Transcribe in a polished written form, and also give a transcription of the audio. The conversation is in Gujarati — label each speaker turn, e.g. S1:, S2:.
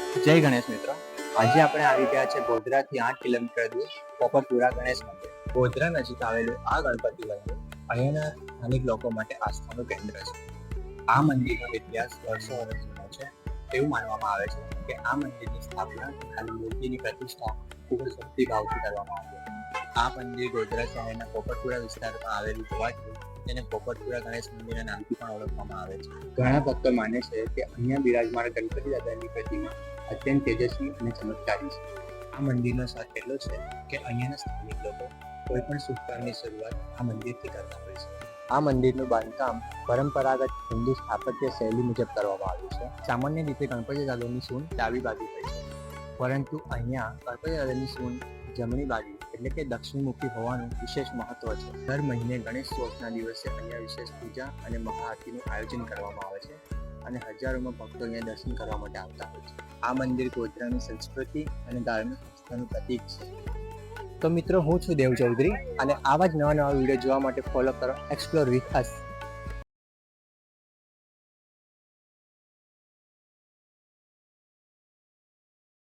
S1: જય ગણેશ મિત્રો. આજે આપણે આવી ગયા છે ગોધરાથી 8 કિલોમીટર દૂર પોપટપુરા ગણેશ મંદિર. ગોધરા નજીક આવેલું આ ગણપતિ મંદિર અહીંયાના સ્થાનિક લોકો માટે આસ્થાનું કેન્દ્ર છે. આ મંદિરનો ઇતિહાસ વર્ષો વર્ષ જૂનો છે. એવું માનવામાં આવે છે કે આ મંદિરની સ્થાપના અને મૂર્તિની પ્રતિષ્ઠા ખૂબ જ ભક્તિભાવથી કરવામાં આવી હતી. આ મંદિર ગોધરા શહેરના પોપટપુરા વિસ્તારમાં આવેલું હોવાથી તેને પોપટપુરા ગણેશ મંદિરના નામથી પણ ઓળખવામાં આવે છે. ઘણા ભક્તો માને છે કે અહીંયા બિરાજમાન ગણપતિ દાદાની પ્રતિમા અત્યંત તેજસ્વી અને ચમત્કારી છે. આ મંદિરનો સાથ એટલો છે કે અહીંયાના સ્થાનિક લોકો કોઈ પણ શુભ કામની શરૂઆત આ મંદિરથી કરતા હોય છે. આ મંદિરનું બાંધકામ પરંપરાગત હિન્દુ સ્થાપત્ય શૈલી મુજબ કરવામાં આવ્યું છે. સામાન્ય રીતે ગણપતિ દાદાની સૂંઢ ડાબી બાજુ હોય છે, પરંતુ અહીંયા ગણપતિ દાદાની સૂંઢ જમણી બાજુ એટલે કે દક્ષિણમુખી હોવાનું વિશેષ મહત્વ છે. દર મહિને ગણેશ ચોથના દિવસે અહીંયા વિશેષ પૂજા અને મહાઆરતીનું આયોજન કરવામાં આવે છે અને હજારોમાં ભક્તો અહીંયા દર્શન કરવા માટે આવતા હોય છે. આ મંદિર ગોધરાની સંસ્કૃતિ અને ધાર્મિક આસ્થાનું પ્રતીક છે. તો મિત્રો, હું છું દેવ ચૌધરી અને આવા જ નવા વિડીયો જોવા માટે ફોલો કરો એક્સપ્લોર વિથ અસ.